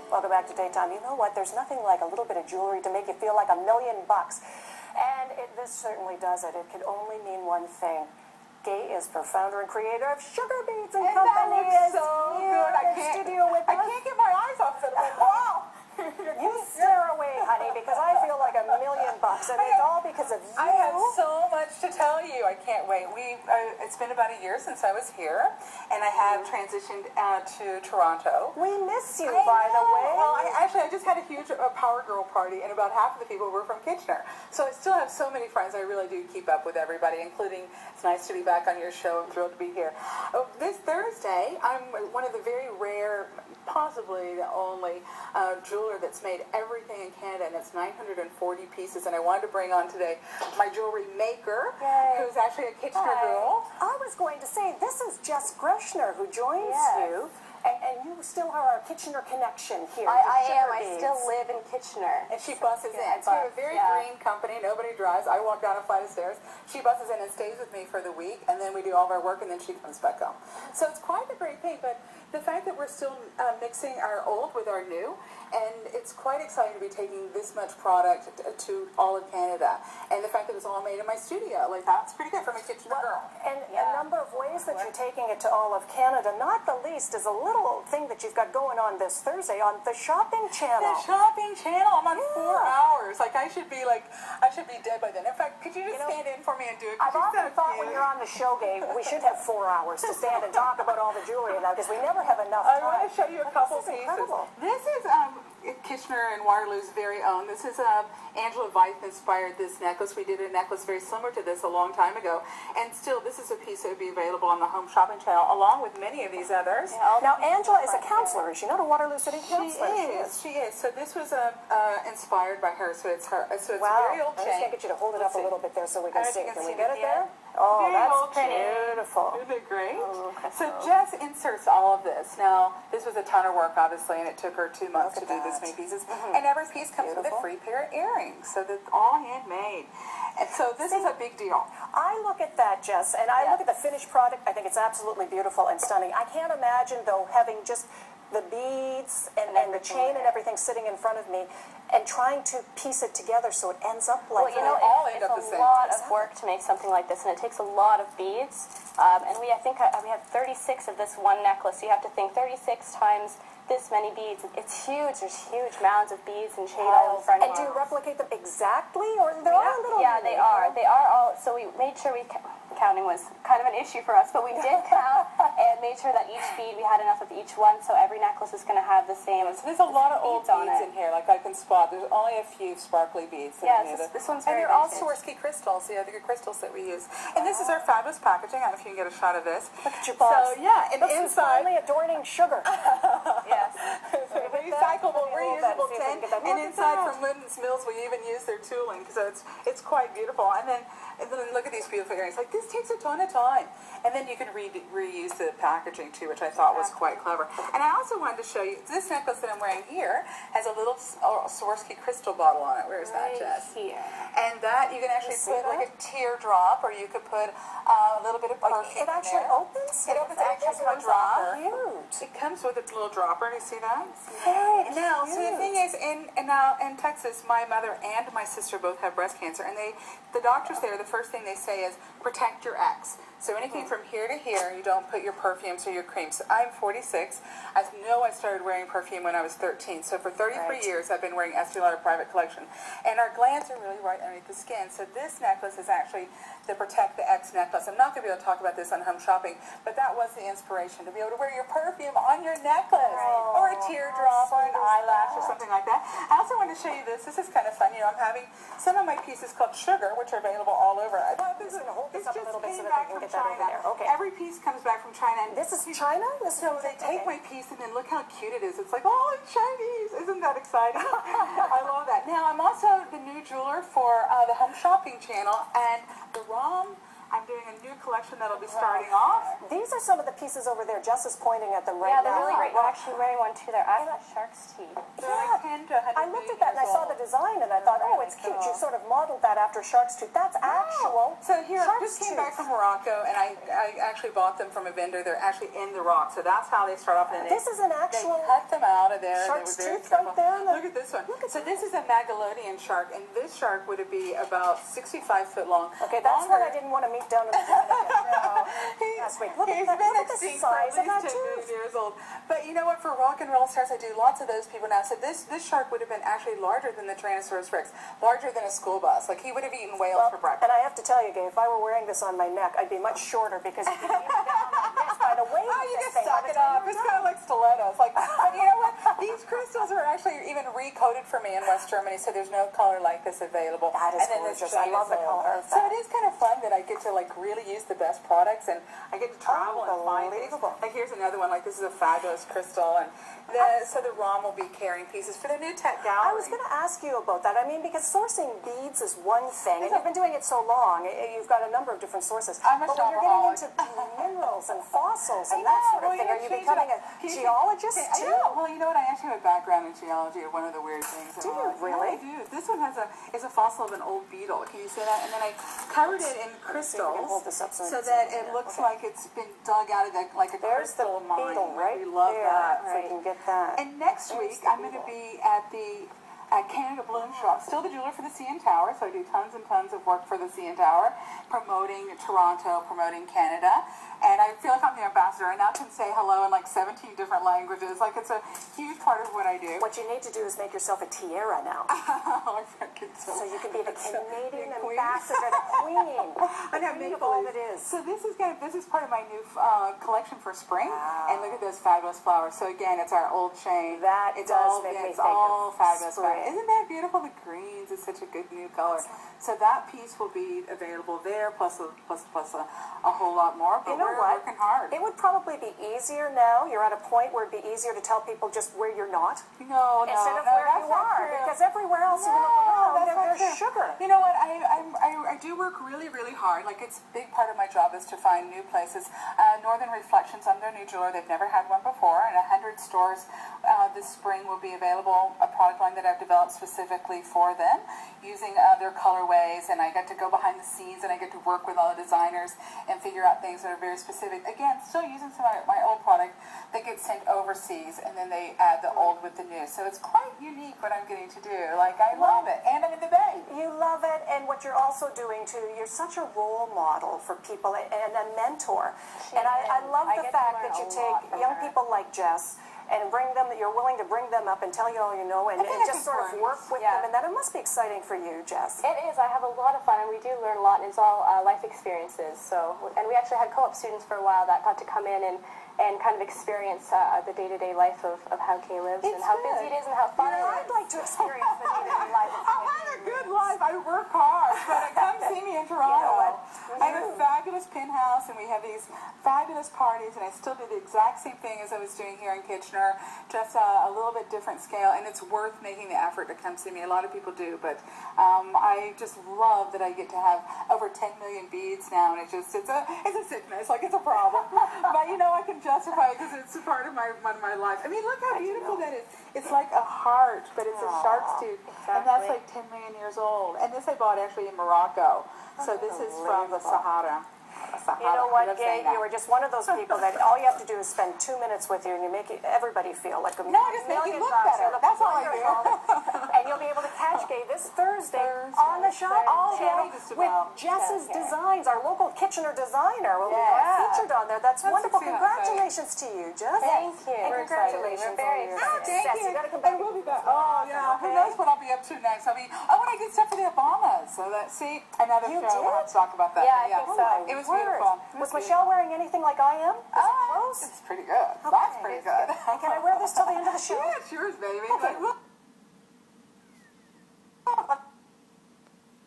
Welcome back to Daytime. You know what? There's nothing like a little bit of jewelry to make you feel like $1,000,000. And this certainly does it. It could only mean one thing. Gay Isber, founder and creator of Sugar Beads and Company, is so good. I can't get my eyes off it. Wow. You stare away, honey, because I feel like $1,000,000, and it's all because of you. I have so much to tell you. I can't wait. It's been about a year since I was here, and I have transitioned to Toronto. We miss you, by the way. Well, I just had a huge Power Girl party, and about half of the people were from Kitchener. So I still have so many friends. I really do keep up with everybody, including, it's nice to be back on your show. I'm thrilled to be here. This Thursday, I'm one of the very rare, possibly the only jeweler that's made everything in Canada, and it's 940 pieces. And I wanted to bring on today my jewelry maker, who's actually a Kitchener girl. I was going to say, this is Jess Greshner who joins you. And you still are our Kitchener connection here. I am. I still live in Kitchener. And she buses in. So we have a very green company. Nobody drives. I walk down a flight of stairs. She buses in and stays with me for the week, and then we do all of our work, and then she comes back home. So it's quite a great thing, but the fact that we're still mixing our old with our new, and it's quite exciting to be taking this much product to all of Canada. And the fact that it's all made in my studio, like that's pretty good from a Kitchener girl. And a number of ways that you're taking it to all of Canada, not the least is a little thing that you've got going on this Thursday on the shopping channel. The shopping channel. I'm on 4 hours. Like I should be dead by then. In fact, could you just stand in for me and do it? I've often thought when you're on the show, Gabe, we should have 4 hours to stand and talk about all the jewelry now, because we never have enough time. I want to show you a couple pieces. Incredible. This is Kitchener and Waterloo's very own. This is Angela Veith inspired this necklace. We did a necklace very similar to this a long time ago, and still this is a piece that would be available on the home shopping channel along with many of these others. Now Angela is a counselor, is she not a Waterloo City counselor? She is. So this was inspired by her. So it's her. So it's wow. very old I'm just going to get you to hold it up a little bit there so we can see. Can we get it there? Oh, that's beautiful. Isn't it great? Oh, so Jess inserts all of this. Now, this was a ton of work, obviously, and it took her 2 months to do this many pieces. And every piece comes with a free pair of earrings, so that's all handmade. And so this is a big deal. I look at that, Jess, and I look at the finished product. I think it's absolutely beautiful and stunning. I can't imagine, though, having just the beads and the chain and everything sitting in front of me and trying to piece it together so it ends up like that. Well, you know, it's a lot of work to make something like this, and it takes a lot of beads. And I think we have 36 of this one necklace. So you have to think 36 times this many beads. It's huge. There's huge mounds of beads and shade all in front of you. And do you replicate them exactly, or they're all a little? Yeah, they are. They are all. So we made sure counting was kind of an issue for us, but we did count and made sure that each bead, we had enough of each one, so every necklace is going to have the same. So there's a lot of old beads in here, like I can spot. There's only a few sparkly beads. This one's very And they're all Swarovski crystals, the other crystals that we use. And this is our fabulous packaging. I don't know if you can get a shot of this. Look at your box. So yeah, and inside, finally adorning sugar. Yes. Recyclable, reusable tin. And inside from Linden's Mills, we even use their tooling, so it's quite beautiful. And then look at these beautiful earrings. Like, this takes a ton of time. And then you can reuse the packaging, too, which I thought was quite clever. And I also wanted to show you, this necklace that I'm wearing here has a little Swarovski crystal bottle on it. Where is that, Jess? Here. And that, you can actually put like a teardrop, or you could put a little bit of perfume It actually opens? It opens actually with a dropper. Cute. It comes with a little dropper. Do you see that? Very Now, cute. so the thing is, in Texas, my mother and my sister both have breast cancer, and the doctors there, the first thing they say is protect your ex. So anything from here to here, you don't put your perfumes or your creams. So I'm 46. I know I started wearing perfume when I was 13. So for 33 years, I've been wearing Estee Lauder Private Collection. And our glands are really right underneath the skin. So this necklace is actually the Protect the Ex necklace. I'm not going to be able to talk about this on home shopping, but that was the inspiration, to be able to wear your perfume on your necklace, or a teardrop, or an eyelash, or something like that. I also want to show you this. This is kind of fun. You know, I'm having some of my pieces called Sugar, which are available all over. I thought this up a little bit so that back we can from get that over China. there. Okay. Every piece comes back from China. And this is China? So they take my piece, and then look how cute it is. It's like, oh, it's Chinese. Isn't that exciting? I love that. Now, I'm also the new jeweler for the Home Shopping channel, and the ROM I'm doing a new collection that'll be starting off. These are some of the pieces over there. Jess is pointing at them right Yeah, now. they're really great. You're actually wearing one too. They're actually shark's teeth. They're like 10 to 100 I looked at that and I saw the design and I thought, oh, it's cute. You sort of modeled that after shark's tooth. That's actual So here, I shark's just came tooth. back from Morocco, and I actually bought them from a vendor. They're actually in the rock, so that's how they start off. And This is an they actual cut them out of there. shark's they were very tooth right careful. there. Look at this one. So this is a Magalodian shark, and this shark would be about 65 foot long. Okay, that's what I didn't want to meet down in the last week. Look He's at that. been Look at the extinct for size at of that least 10 million tooth. years old. But you know what? For rock and roll stars, I do lots of those people now. So this shark would have been actually larger than the Tyrannosaurus Rex, larger than a school bus. Like he would have eaten whales for breakfast. And I have to tell you, Gay, if I were wearing this on my neck, I'd be much shorter because you can even down like this by the weight Oh, of you this just thing. suck By the it time up. you're It's done. kind of like stilettos. Like, but you know what? These crystals are actually even recoded for me in West Germany, so there's no color like this available. That is and then this gorgeous. I chain love is the little. color of So that. it is kind of fun that I get to like really use the best products, and I get to travel and find things. Unbelievable. Like here's another one. Like this is a fabulous crystal, and so the ROM will be carrying pieces for the new tech gallery. I was going to ask you about that. I mean, because sourcing beads is one thing, and you've been doing it so long, you've got a number of different sources. I'm a but when you're getting shopaholic. into minerals and fossils and I that know. sort of Well, thing, you are you change becoming it a up. geologist I too? know. Well, you know what? I actually have a background in geology. One of the weird things. Do you really? Yeah, I do. This one is a fossil of an old beetle. Can you see that? And then I covered it in crystals hold this up so so I can that see it it. looks Okay. like it's been dug out of like a There's the crystal mine. beetle right We love there, that. so you can get that. And next week, I'm going to be at the Canada Bloom Shop, still the jeweler for the CN Tower, so I do tons and tons of work for the CN Tower, promoting Toronto, promoting Canada, and I feel like I'm the ambassador. I now can say hello in like 17 different languages. Like it's a huge part of what I do. What you need to do is make yourself a tiara now. I freaking So you can be the Canadian queen. ambassador, the queen. I have Queen make of all believe. it is. So this is part of my new collection for spring. Wow. And look at those fabulous flowers. So again, it's our old chain. That it's does all, make me it's think all of fabulous. spring. Isn't that beautiful? The greens is such a good new color. So that piece will be available there, plus a whole lot more. But You know we're what? working hard. It would probably be easier now. You're at a point where it'd be easier to tell people just where you're not instead of where that's you not are. true. Because everywhere else you look around, that's not there's true. sugar. You know what? I do work really, really hard. Like it's a big part of my job is to find new places. Northern Reflections, I'm their new jeweler. They've never had one before, and 100 stores this spring will be available. A product line that I've developed specifically for them, using their colorways, and I get to go behind the scenes, and I get to work with all the designers and figure out things that are very specific. Again, still using some of my old product that gets sent overseas, and then they add the old with the new. So it's quite unique what I'm getting to do. Like I love it, and I'm in the Bay. You love it, and what you're also doing too, you're such a role model for people and a mentor. And I love I the get to fact learn that you a take lot from young her. people like Jess and bring them, that you're willing to bring them up and tell you all you know, and I think just that's sort of important. work with Yeah. them, and that it must be exciting for you, Jess. It is. I have a lot of fun, and we do learn a lot, and it's all life experiences. So, and we actually had co-op students for a while that got to come in and kind of experience the day-to-day life of how Kay lives and how busy it is and how fun it I'd is. like to experience the day-to-day life of I had a good life. I work hard, but come see me in Toronto. I have a fabulous pin house, and we have these fabulous parties, and I still do the exact same thing as I was doing here in Kitchener, just a little bit different scale, and it's worth making the effort to come see me. A lot of people do, but I just love that I get to have over 10 million beads now, and it's a sickness, like it's a problem. But you know, I can justify it because it's a part of my life. I mean, look how beautiful that is. It's like a heart, but it's a shark's tooth, and that's like 10 million years old. And this I bought actually in Morocco. So this is from the Sahara. You know what, Gay? You were just one of those people that all you have to do is spend 2 minutes with you, and you make everybody feel like a No, I just make you look better. That's all I do. And you'll be able to catch Gay this Thursday on the shop channel just with about. Jess's Designs, our local Kitchener designer. Will be featured on there. That's wonderful. exciting. Congratulations to you, Jess. Thank you. And We're excited. congratulations We're very on your excited. success. You got to come back. I will be back. Oh, yeah. Who knows what I'll be up to next? When I get stuff for the Obamas. So see, another You show. We'll have did? to talk about that. Yeah, I think so. It was Word. beautiful. Was Michelle wearing anything like I am? Was it close? It's pretty good. That's pretty good. And can I wear this till the end of the show? Yeah, it's yours, baby. Like, look.